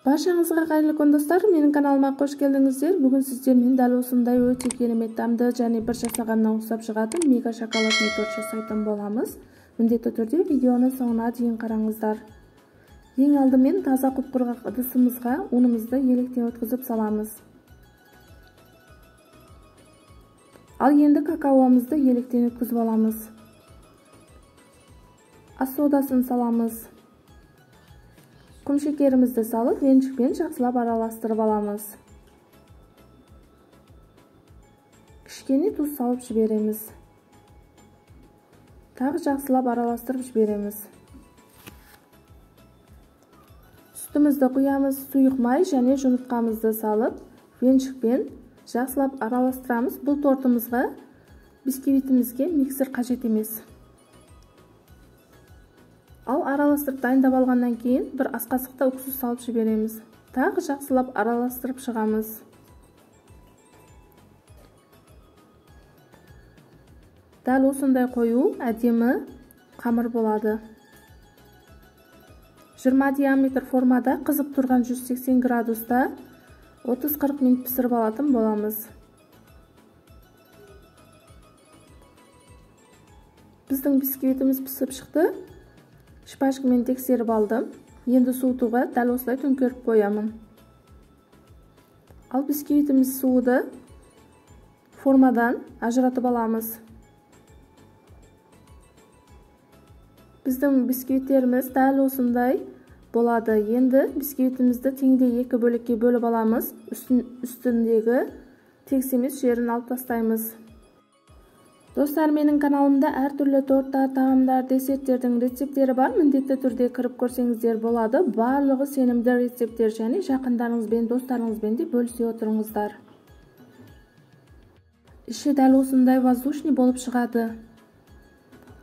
Баршаңызға қайырлы күн достар, менің каналыма қош келдіңіздер. Бүгін сіздермен дәл осындай өте керемет дәмді және бір жасағаннан ұқсап шығатын мега шоколадный торт жасайтын боламыз. Міндетті түрде видеоны соңына дейін қараңыздар. Ең алдымен таза құп-құрғақ ыдысымызға унымызды електен өткізіп саламыз. Ал енді какаоымызды електен өткізіп аламыз. Ас содасын саламыз. Құм шекерімізді салып, венчикпен жақсылап араластырып аламыз. Кішкене тұз салып жібереміз. Тағы жақсылап араластырып жібереміз. Сүтімізді құямыз, сұйық май және жұмыртқамызды салып, венчикпен жақсылап араластырамыз. Бұл тортымызға бисквитімізге миксер қажет емес. Ал араластырып дайындап алғаннан кейін бір ас қасықта уксус салып жібереміз. Тағы жақсылап араластырып шығамыз. Дәл осындай қою әдемі қамыр болады. 20 диаметр формада қызып тұрған 180 градуста 30-40 минут пісіріп алатын боламыз. Біздің бисквитіміз пісіп шықты. Шпажкамен тексеріп алдым. Енді суытуға дәл осылай төңкеріп қоямын. Ал бисквитіміз суыды. Формадан ажыратып аламыз. Біздің бисквиттеріміз дәл осындай болады. Енді бисквитімізді теңдей екі бөлікке бөліп аламыз. Үстіндегі тегіс емес жерін алып тастаймыз. Достар, менің каналымда әртүрлі торттар, тағамдар, десерттердің рецепттері бар. Міндетті түрде кіріп көрсеңіздер болады. Барлығы сенімді рецепттер және жақындарыңызбен, достарыңызбен де бөлісе отырыңыздар. Іші дәл осындай воздушный болып шығады.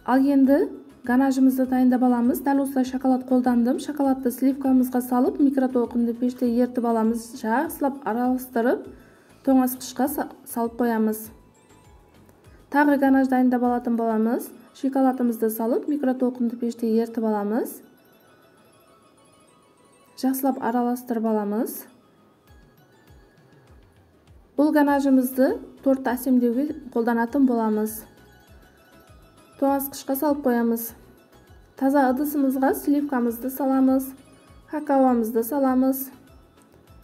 Ал енді ганажымызды дайындап аламыз. Дәл осылай шоколад қолдандым. Шоколадты сливкамызға салып, микротолқынды пеште ертіп аламыз. Жақсылап араластырып, тоңазытқышқа салып қоямыз. Тағы ганаж дайындап алатын боламыз. Шоколадымызды салып, микротолқынды пеште ертіп аламыз. Жақсылап араластырып аламыз. Бұл ганажымызды тортты әсемдеуге қолданатын боламыз. Тоңазытқышқа салып қоямыз. Таза ыдысымызға сливкамызды саламыз. Какаоымызды саламыз.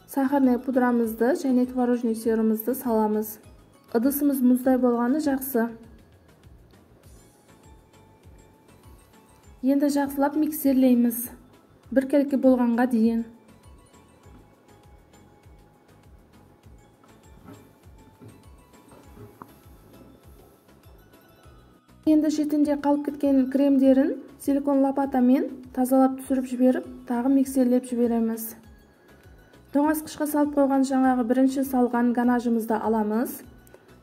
Сахарный пудрамызды және творожный сырымызды саламыз. Ыдысымыз мұздай болғаны жақсы. Енді жақсылап миксерлейміз. Біркелкі болғанға дейін. Енді шетінде қалып кеткен кремдерін силикон лопатамен тазалап түсіріп жіберіп, тағы миксерлеп жібереміз. Тоңазытқышқа салып қойған жаңағы бірінші салған ганажымызды аламыз.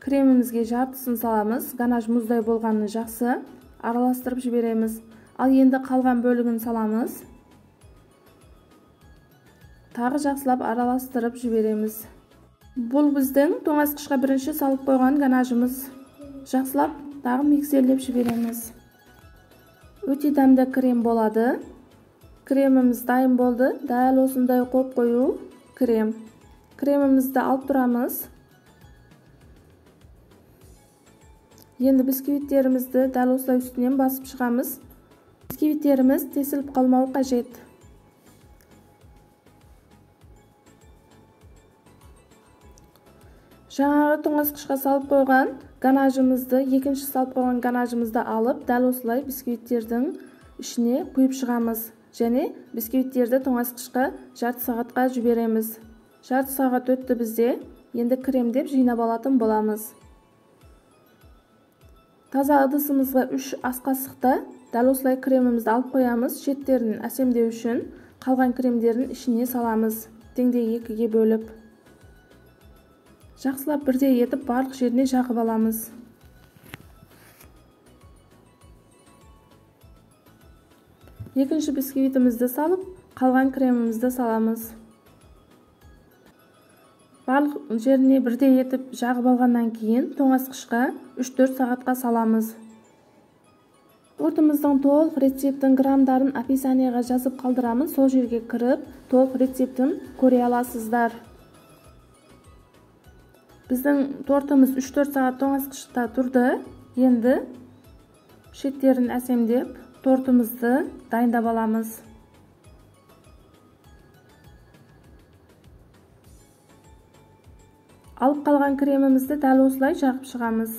Кремімізге жартысын саламыз. Ганаж мұздай болғаны жақсы. Араластырып жібереміз. Ал енді қалған бөлігін саламыз. Тағы жақсылап араластырып жібереміз. Бұл біздің тоңазытқышқа бірінші салып қойған ганажымыз. Жақсылап тағы миксерлеп жібереміз. Өте дәмді крем болады. Креміміз дайын болды. Дәл осындай қоп-қою крем. Кремімізді алып тұрамыз. Енді бисквиттерімізді дәл осылай үстінен басып шығамыз. Бисквиттеріміз тесіліп қалмауы қажет. Жаңағы тоңазытқышқа салып қойған ганажымызды, екінші салып қойған ганажымызды алып, дәл осылай бисквиттердің ішіне құйып шығамыз. Және бисквиттерді тоңазытқышқа жарты сағатқа жібереміз. Жарты сағат өтті бізде. Енді кремдеп жинап алатын боламыз. Таза ыдысымызға 3 ас қасықта дәл осылай кремімізді алып қоямыз. Шеттерін әсемдеу үшін қалған кремдерін ішіне саламыз. Теңдей екіге бөліп. Жақсылап бірдей етіп барлық жеріне жағып аламыз. Екінші бисквитімізді салып, қалған кремімізді саламыз. Барлық жеріне бірдей етіп жағып алғаннан кейін тоңазытқышқа 3-4 сағатқа саламыз. Тортымыздың толық рецептін грамдарын описанияға жазып қалдырамын. Сол жерге кіріп, толық рецептін көре аласыздар. Біздің тортымыз 3-4 сағат тоңазытқышта тұрды. Енді шеттерін әсемдеп, тортымызды дайындап аламыз. Алып қалған кремімізді дәл осылай жағып шығамыз.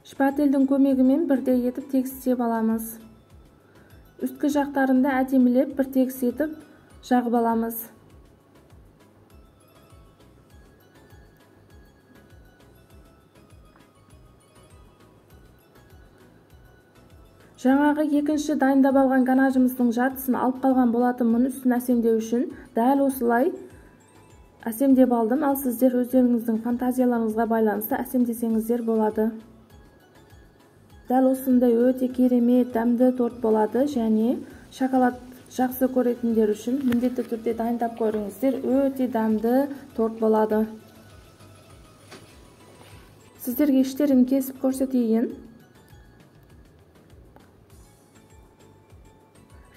Шпательдің көмегімен бірдей етіп тегістеп аламыз. Үсткі жақтарында әдемілеп бір тегіс етіп жағып аламыз. Жаңағы екінші дайындап алған ганажымыздың жартысын алып қалған болатынмын үстін әсемдеу үшін. Дәл осылай әсемдеп алдым. Ал сіздер өздеріңіздің фантазияларыңызға байланысты әсемдесеңіздер болады. Дәл осындай өте керемет дәмді торт болады, және шоколад жақсы көретіндер үшін міндетті түрде дайындап көріңіздер. Өте дәмді торт болады. Сіздерге іштерін кесіп көрсетейін.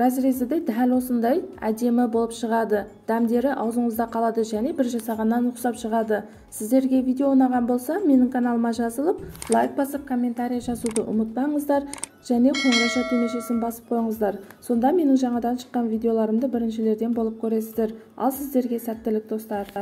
Разрезі де дәл осындай әдемі болып шығады. Дәмдері аузыңызда қалады және бір жасағаннан ұқсап шығады. Сіздерге видео ұнаған болса, менің каналыма жазылып, лайк басып, комментарий жазуды ұмытпаңыздар, және қоңырау түймешесін басып қойыңыздар. Сонда менің жаңадан шыққан видеоларымды біріншілерден болып көресіздер. Ал сіздерге сәттілік, достар.